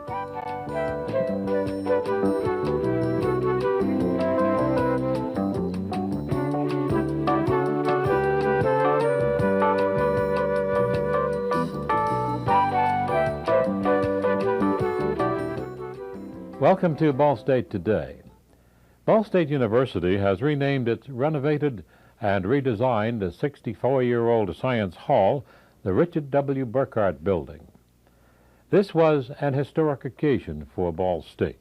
Welcome to Ball State Today. Ball State University has renamed its renovated and redesigned 64-year-old Science Hall the Richard W. Burkhardt Building. This was an historic occasion for Ball State.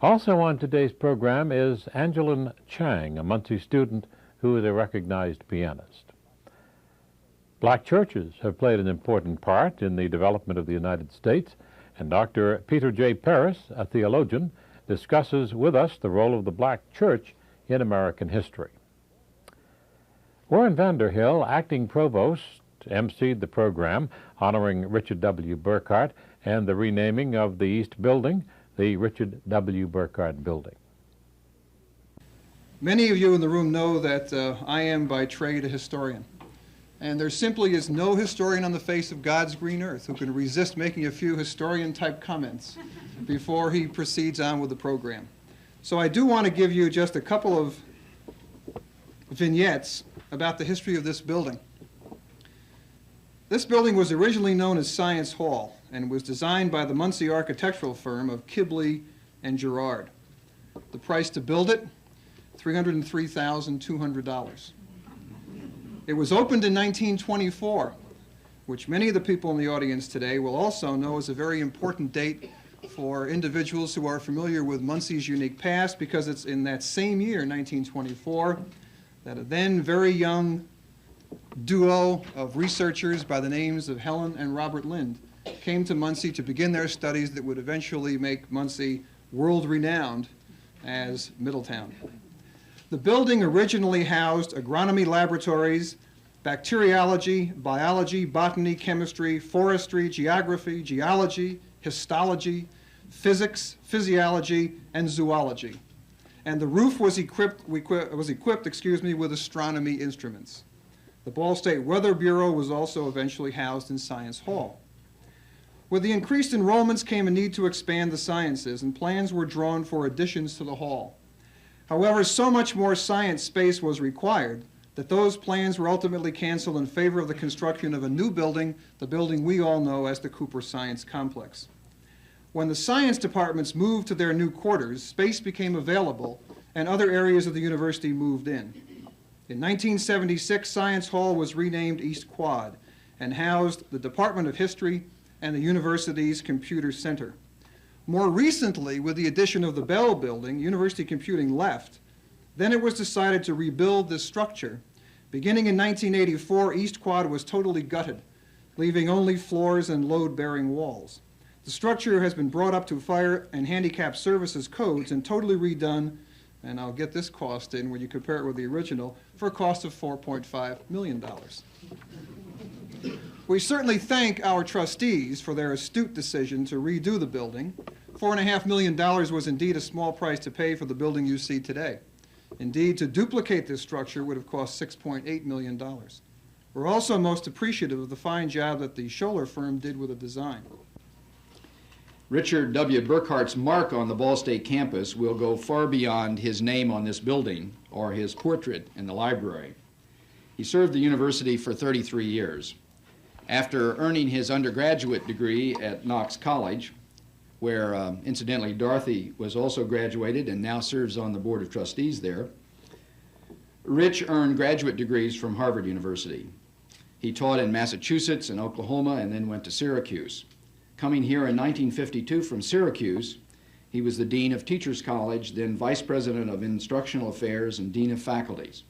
Also on today's program is Angelin Chang, a Muncie student who is a recognized pianist. Black churches have played an important part in the development of the United States, and Dr. Peter J. Paris, a theologian, discusses with us the role of the black church in American history. Warren Vander Hill, acting provost, emceed the program honoring Richard W. Burkhardt and the renaming of the East Building, the Richard W. Burkhardt Building. Many of you in the room know that I am by trade a historian. And there simply is no historian on the face of God's green earth who can resist making a few historian-type comments before he proceeds on with the program. So I do want to give you just a couple of vignettes about the history of this building. This building was originally known as Science Hall and was designed by the Muncie architectural firm of Kibley and Gerard. The price to build it, $303,200. It was opened in 1924, which many of the people in the audience today will also know is a very important date for individuals who are familiar with Muncie's unique past, because it's in that same year, 1924, that a then very young duo of researchers by the names of Helen and Robert Lind came to Muncie to begin their studies that would eventually make Muncie world-renowned as Middletown. The building originally housed agronomy laboratories, bacteriology, biology, botany, chemistry, forestry, geography, geology, histology, physics, physiology, and zoology. And the roof was equipped with astronomy instruments. The Ball State Weather Bureau was also eventually housed in Science Hall. With the increased enrollments came a need to expand the sciences, and plans were drawn for additions to the hall. However, so much more science space was required that those plans were ultimately canceled in favor of the construction of a new building, the building we all know as the Cooper Science Complex. When the science departments moved to their new quarters, space became available and other areas of the university moved in. In 1976, Science Hall was renamed East Quad and housed the Department of History and the university's Computer Center. More recently, with the addition of the Bell Building, University Computing left. Then it was decided to rebuild this structure. Beginning in 1984, East Quad was totally gutted, leaving only floors and load-bearing walls. The structure has been brought up to fire and handicap services codes and totally redone, and I'll get this cost in when you compare it with the original, for a cost of $4.5 million. We certainly thank our trustees for their astute decision to redo the building. $4.5 million was indeed a small price to pay for the building you see today. Indeed, to duplicate this structure would have cost $6.8 million. We're also most appreciative of the fine job that the Scholler firm did with the design. Richard W. Burkhardt's mark on the Ball State campus will go far beyond his name on this building or his portrait in the library. He served the university for 33 years. After earning his undergraduate degree at Knox College, where incidentally Dorothy was also graduated and now serves on the Board of Trustees there, Rich earned graduate degrees from Harvard University. He taught in Massachusetts and Oklahoma and then went to Syracuse. Coming here in 1952 from Syracuse, he was the Dean of Teachers College, then Vice President of Instructional Affairs and Dean of Faculties.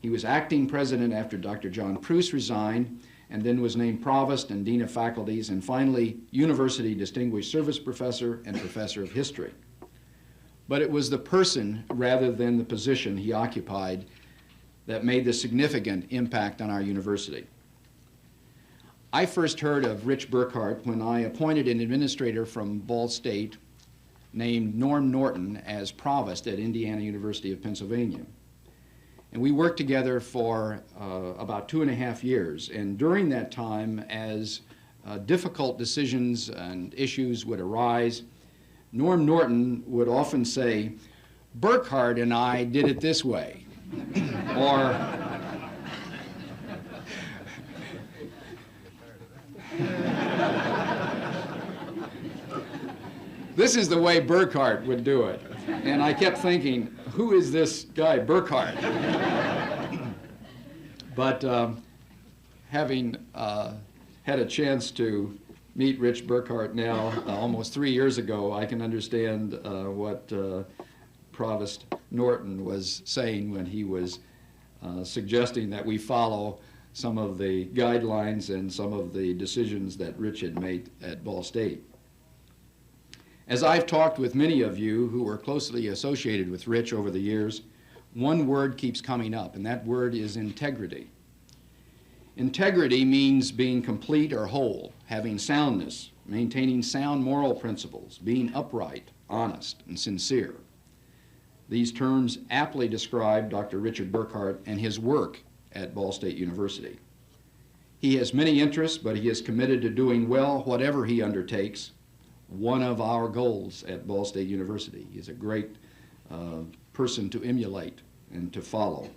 He was acting president after Dr. John Pruce resigned, and then was named Provost and Dean of Faculties, and finally University Distinguished Service Professor and Professor of History. But it was the person rather than the position he occupied that made the significant impact on our university. I first heard of Rich Burkhardt when I appointed an administrator from Ball State named Norm Norton as Provost at Indiana University of Pennsylvania. And we worked together for about 2.5 years. And during that time, as difficult decisions and issues would arise, Norm Norton would often say, "Burkhardt and I did it this way," or "This is the way Burkhardt would do it." And I kept thinking, who is this guy, Burkhardt? But having had a chance to meet Rich Burkhardt now almost 3 years ago, I can understand what Provost Norton was saying when he was suggesting that we follow some of the guidelines and some of the decisions that Rich had made at Ball State. As I've talked with many of you who were closely associated with Rich over the years, one word keeps coming up, and that word is integrity. Integrity means being complete or whole, having soundness, maintaining sound moral principles, being upright, honest, and sincere. These terms aptly describe Dr. Richard Burkhardt and his work at Ball State University. He has many interests, but he is committed to doing well whatever he undertakes, one of our goals at Ball State University. He's a great person to emulate and to follow.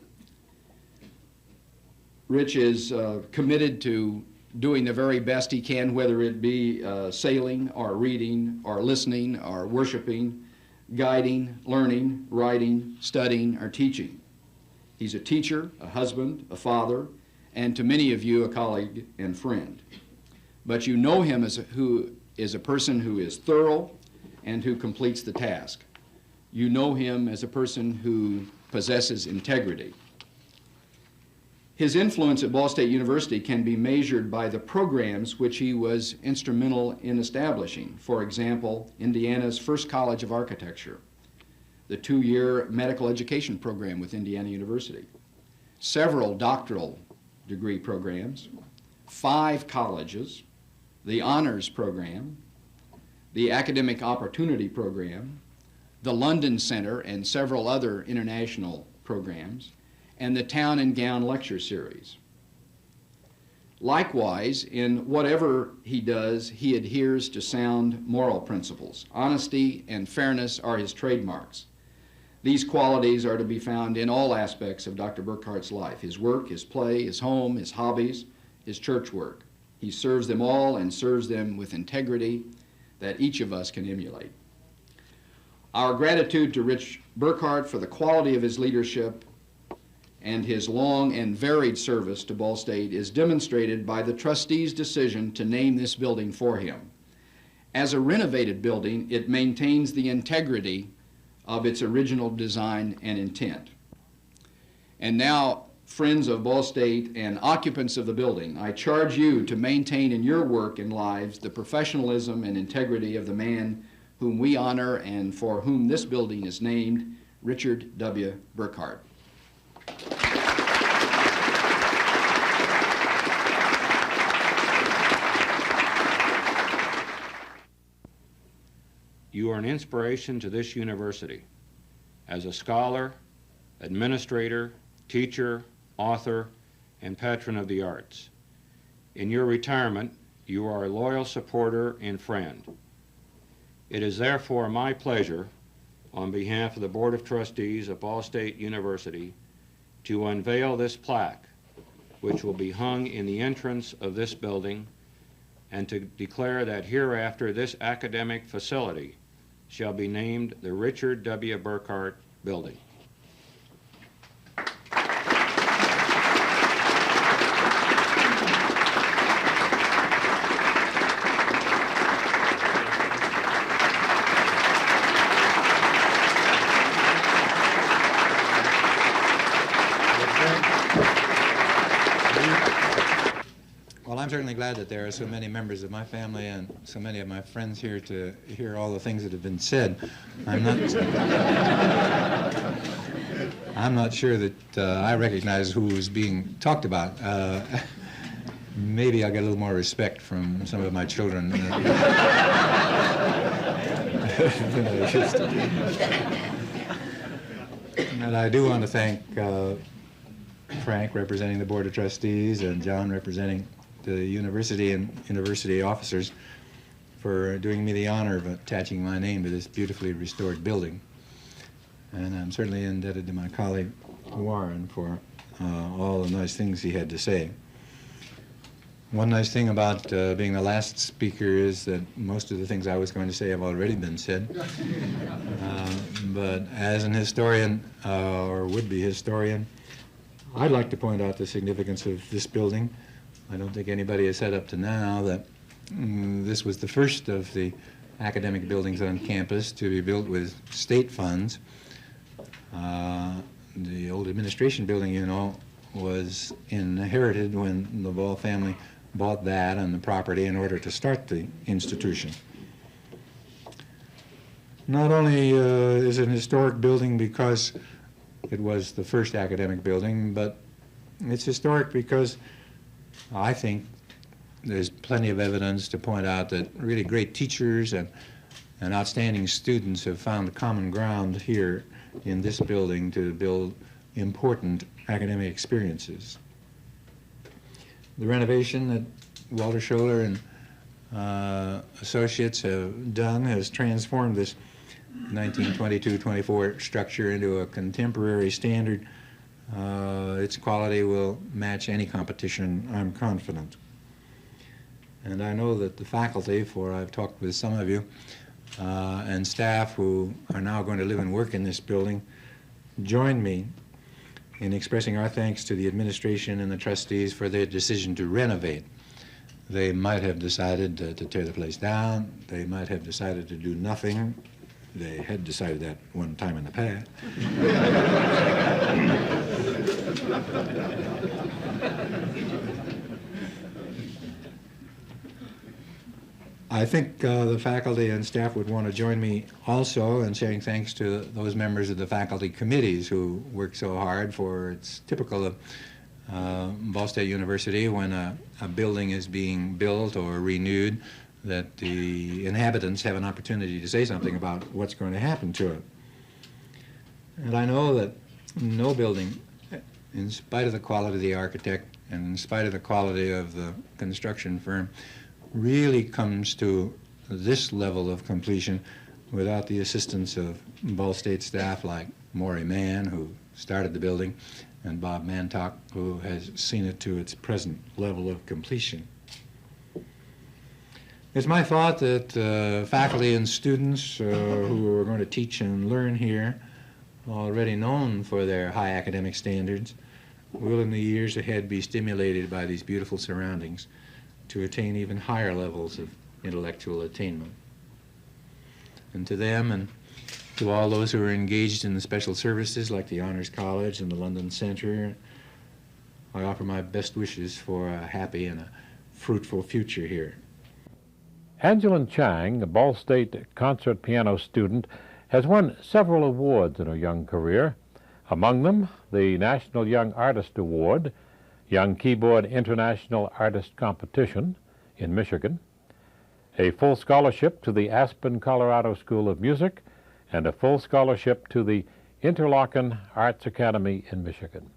Rich is committed to doing the very best he can, whether it be sailing or reading or listening or worshiping, guiding, learning, writing, studying, or teaching. He's a teacher, a husband, a father, and to many of you, a colleague and friend. But you know him as who is a person who is thorough and who completes the task. You know him as a person who possesses integrity. His influence at Ball State University can be measured by the programs which he was instrumental in establishing. For example, Indiana's first College of Architecture, the 2-year medical education program with Indiana University, several doctoral degree programs, 5 colleges, the honors program, the academic opportunity program, the London Center and several other international programs, and the Town and Gown lecture series. Likewise, in whatever he does, he adheres to sound moral principles. Honesty and fairness are his trademarks. These qualities are to be found in all aspects of Dr. Burkhardt's life: his work, his play, his home, his hobbies, his church work. He serves them all and serves them with integrity that each of us can emulate. Our gratitude to Rich Burkhardt for the quality of his leadership and his long and varied service to Ball State is demonstrated by the trustees' decision to name this building for him. As a renovated building, it maintains the integrity of its original design and intent. And now, friends of Ball State and occupants of the building, I charge you to maintain in your work and lives the professionalism and integrity of the man whom we honor and for whom this building is named, Richard W. Burkhardt. You are an inspiration to this university as a scholar, administrator, teacher, author, and patron of the arts. In your retirement, you are a loyal supporter and friend. It is therefore my pleasure, on behalf of the Board of Trustees of Ball State University, to unveil this plaque, which will be hung in the entrance of this building, and to declare that hereafter this academic facility shall be named the Richard W. Burkhardt Building. Well, I'm certainly glad that there are so many members of my family and so many of my friends here to hear all the things that have been said. I'm not sure that I recognize who is being talked about. Maybe I'll get a little more respect from some of my children than I used to. And I do want to thank Frank, representing the Board of Trustees, and John, representing the university and university officers for doing me the honor of attaching my name to this beautifully restored building. And I'm certainly indebted to my colleague Warren for all the nice things he had to say. One nice thing about being the last speaker is that most of the things I was going to say have already been said. But as an historian, or would-be historian, I'd like to point out the significance of this building. I don't think anybody has said up to now that this was the first of the academic buildings on campus to be built with state funds. The old administration building, you know, was inherited when the Ball family bought that and the property in order to start the institution. Not only is it an historic building because it was the first academic building, but it's historic because I think there's plenty of evidence to point out that really great teachers and outstanding students have found common ground here in this building to build important academic experiences. The renovation that Walter Scholler and associates have done has transformed this 1922-24 structure into a contemporary standard. Its quality will match any competition, I'm confident. And I know that the faculty, for I've talked with some of you, and staff who are now going to live and work in this building, join me in expressing our thanks to the administration and the trustees for their decision to renovate. They might have decided to tear the place down. They might have decided to do nothing. They had decided that one time in the past. I think the faculty and staff would want to join me also in saying thanks to those members of the faculty committees who work so hard. For it's typical of Ball State University when a building is being built or renewed that the inhabitants have an opportunity to say something about what's going to happen to it. And I know that no building, in spite of the quality of the architect and in spite of the quality of the construction firm, really comes to this level of completion without the assistance of Ball State staff like Maury Mann, who started the building, and Bob Mantock, who has seen it to its present level of completion. It's my thought that faculty and students who are going to teach and learn here, already known for their high academic standards, will in the years ahead be stimulated by these beautiful surroundings to attain even higher levels of intellectual attainment. And to them and to all those who are engaged in the special services like the Honors College and the London Center, I offer my best wishes for a happy and a fruitful future here. Angelin Chang, a Ball State concert piano student, has won several awards in her young career. Among them, the National Young Artist Award, Young Keyboard International Artist Competition in Michigan, a full scholarship to the Aspen, Colorado School of Music, and a full scholarship to the Interlochen Arts Academy in Michigan.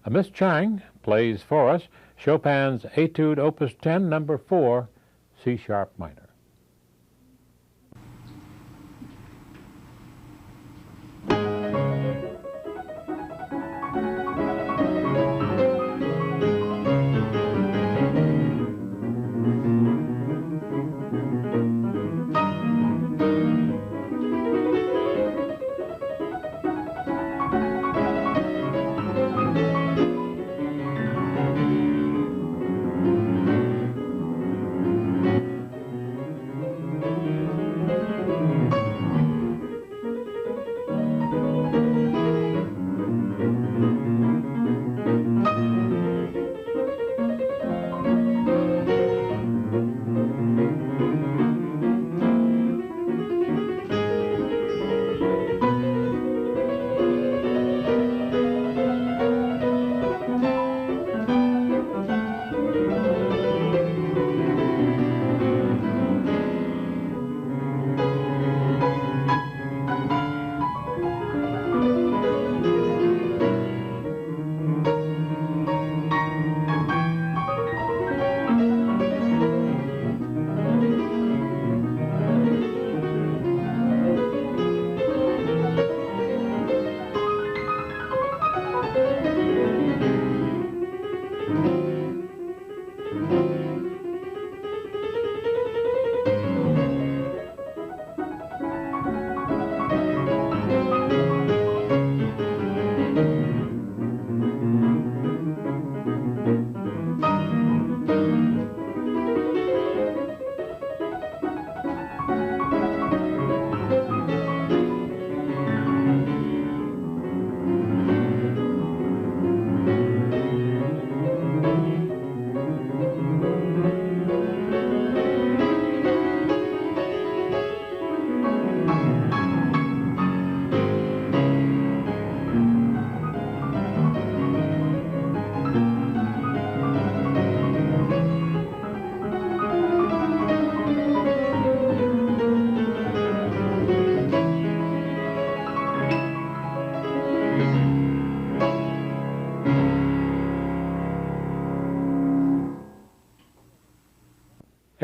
Miss Chang plays for us Chopin's Etude Opus 10, number 4, C-sharp minor.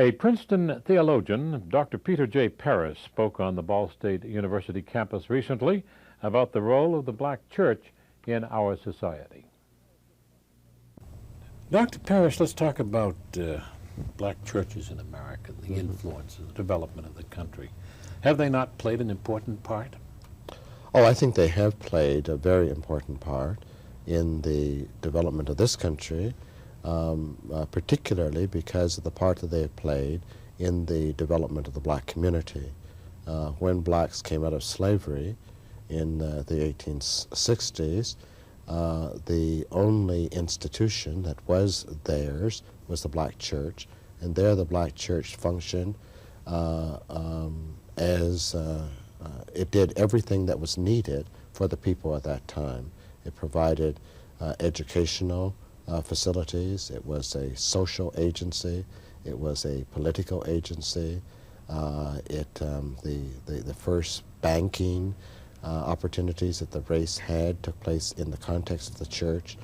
A Princeton theologian, Dr. Peter J. Paris, spoke on the Ball State University campus recently about the role of the black church in our society. Dr. Paris, let's talk about black churches in America, the influence and the development of the country. Have they not played an important part? Oh, I think they have played a very important part in the development of this country, particularly because of the part that they have played in the development of the black community. When blacks came out of slavery in the 1860s, the only institution that was theirs was the black church, and there the black church functioned as it did everything that was needed for the people at that time. It provided educational facilities. It was a social agency. It was a political agency. The first banking opportunities that the race had took place in the context of the church.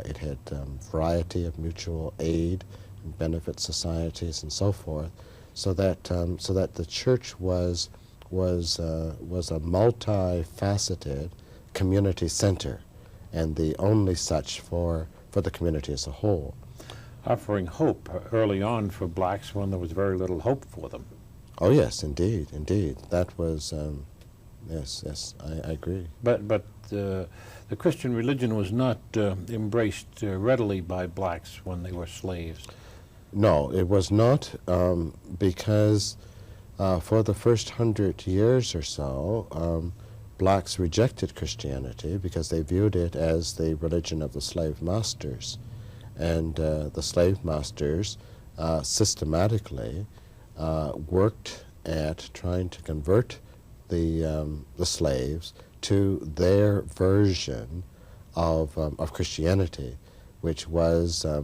It had a variety of mutual aid and benefit societies and so forth, so that the church was a multifaceted community center, and the only such for the community as a whole. Offering hope early on for blacks when there was very little hope for them. Oh yes, indeed. That was, yes, I agree. But the Christian religion was not embraced readily by blacks when they were slaves. No, it was not, because for the first 100 years or so, blacks rejected Christianity because they viewed it as the religion of the slave masters. And the slave masters systematically worked at trying to convert the slaves to their version of Christianity, which was a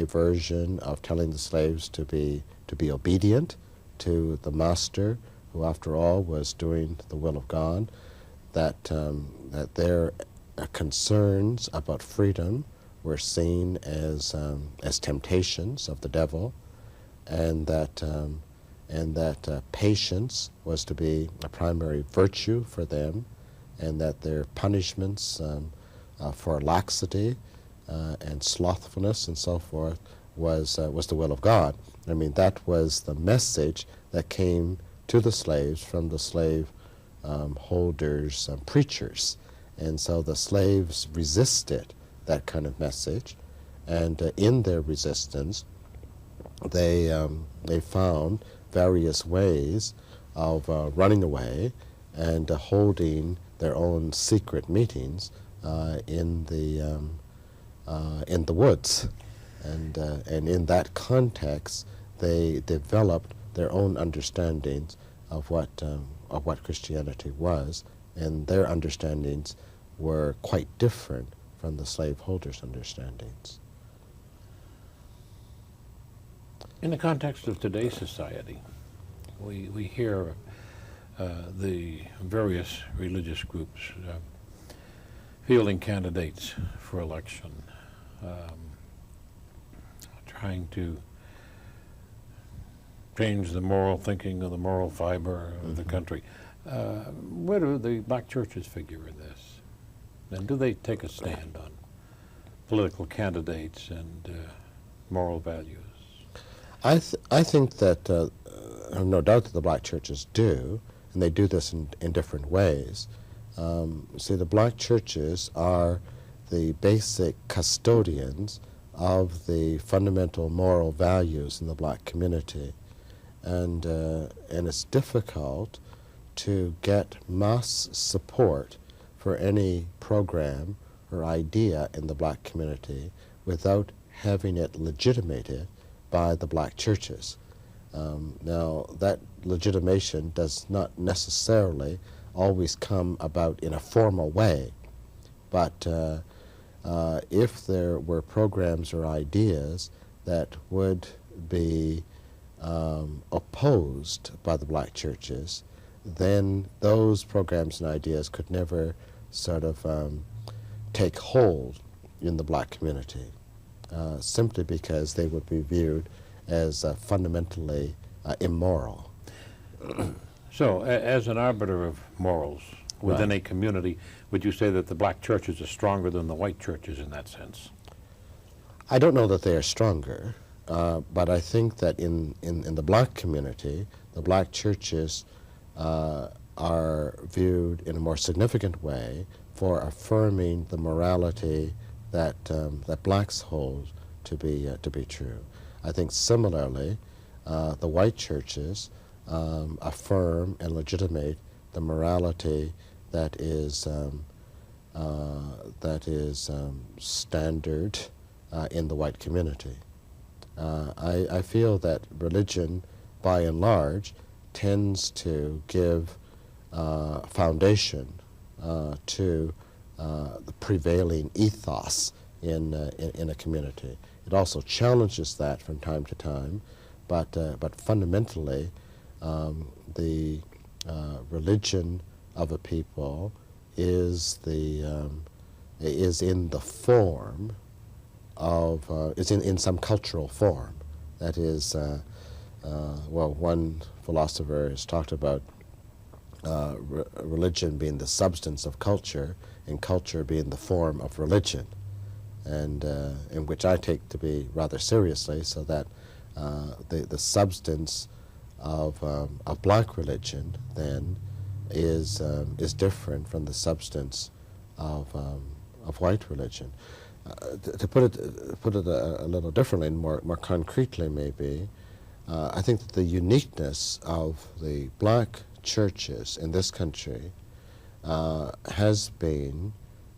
version of telling the slaves to be obedient to the master, who after all was doing the will of God, that their concerns about freedom were seen as temptations of the devil, and that patience was to be a primary virtue for them, and that their punishments for laxity and slothfulness and so forth was the will of God. I mean, that was the message that came to the slaves from the slave holders' preachers. And so the slaves resisted that kind of message, and in their resistance, they found various ways of running away and holding their own secret meetings in the woods, and in that context, they developed their own understandings of what Christianity was, and their understandings were quite different from the slaveholders' understandings. In the context of today's society, we hear the various religious groups fielding candidates for election, trying to change the moral thinking of the moral fiber of the country. Where do the black churches figure in this? And do they take a stand on political candidates and moral values? I think that I have no doubt that the black churches do, and they do this in different ways. See, the black churches are the basic custodians of the fundamental moral values in the black community, and it's difficult to get mass support for any program or idea in the black community without having it legitimated by the black churches. Now, that legitimation does not necessarily always come about in a formal way, but if there were programs or ideas that would be opposed by the black churches, then those programs and ideas could never sort of take hold in the black community, simply because they would be viewed as fundamentally immoral. So, as an arbiter of morals within Right. a community, would you say that the black churches are stronger than the white churches in that sense? I don't know that they are stronger, but I think that in the black community, the black churches are viewed in a more significant way for affirming the morality that that blacks hold to be true. I think similarly, the white churches affirm and legitimate the morality that is standard in the white community. I feel that religion, by and large, tends to give foundation to the prevailing ethos in a community. It also challenges that from time to time, but fundamentally, the religion of a people is in the form of is in some cultural form. That is, well, one philosopher has talked about religion being the substance of culture, and culture being the form of religion, and in which I take to be rather seriously, so that the substance of black religion then is different from the substance of white religion. To put it a little differently and more concretely, maybe, I think that the uniqueness of the black churches in this country has been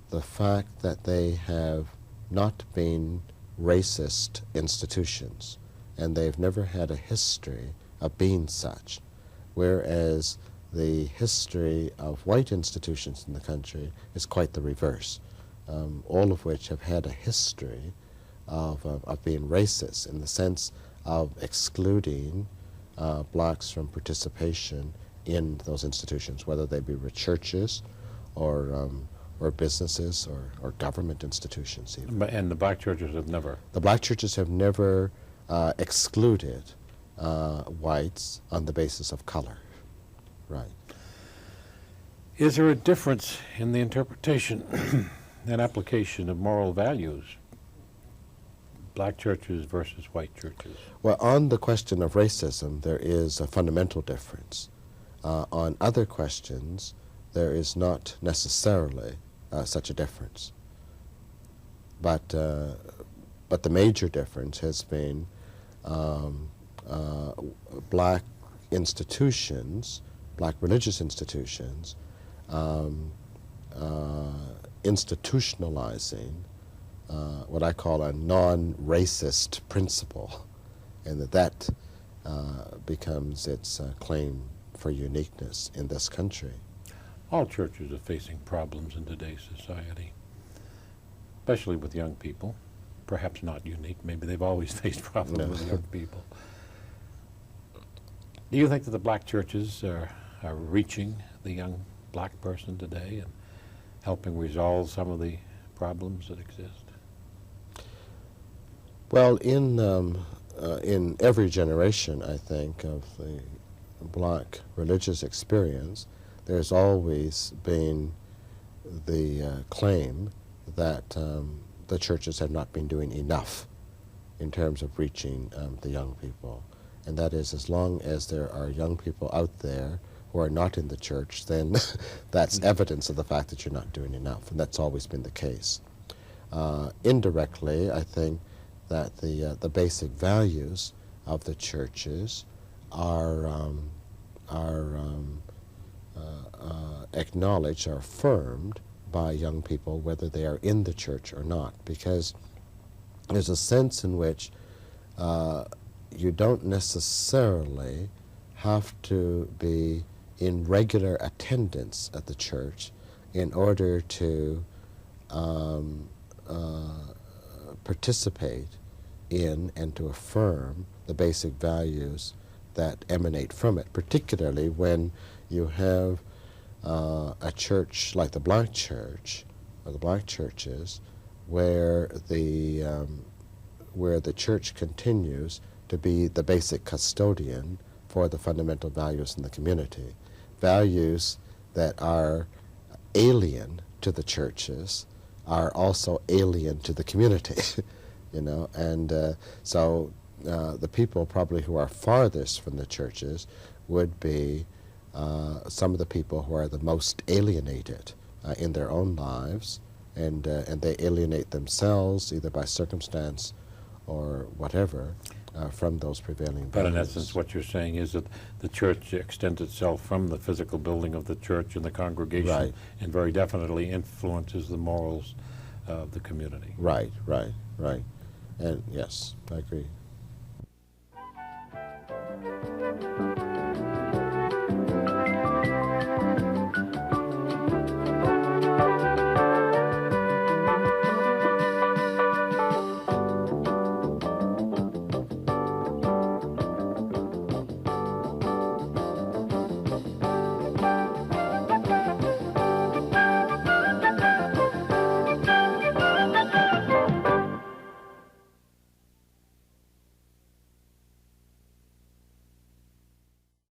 the fact that they have not been racist institutions, and they've never had a history of being such, whereas the history of white institutions in the country is quite the reverse, all of which have had a history of being racist in the sense of excluding blacks from participation in those institutions, whether they be churches or businesses or government institutions even. And the black churches have never? The black churches have never excluded whites on the basis of color. Right. Is there a difference in the interpretation and application of moral values, black churches versus white churches? Well, on the question of racism, there is a fundamental difference. On other questions, there is not necessarily such a difference. But the major difference has been black institutions, black religious institutions, institutionalizing what I call a non-racist principle, and that becomes its claim for uniqueness in this country. All churches are facing problems in today's society, especially with young people. Perhaps not unique. Maybe they've always faced problems with young people. Do you think that the black churches are reaching the young black person today and helping resolve some of the problems that exist? Well, in every generation, I think, of the black religious experience, there's always been the claim that the churches have not been doing enough in terms of reaching the young people. And that is, as long as there are young people out there who are not in the church, then that's evidence of the fact that you're not doing enough, and that's always been the case. Indirectly, I think that the basic values of the churches are acknowledged, are affirmed by young people, whether they are in the church or not, because there's a sense in which you don't necessarily have to be in regular attendance at the church in order to participate in and to affirm the basic values that emanate from it, particularly when you have a church like the black church or the black churches, where the church continues to be the basic custodian for the fundamental values in the community. Values that are alien to the churches are also alien to the community, you know, and so the people probably who are farthest from the churches would be some of the people who are the most alienated in their own lives, and they alienate themselves either by circumstance or whatever from those prevailing But in values. essence, what you're saying is that the church extends itself from the physical building of the church and the congregation, Right. and very definitely influences the morals of the community. Right, right, right. And yes, I agree.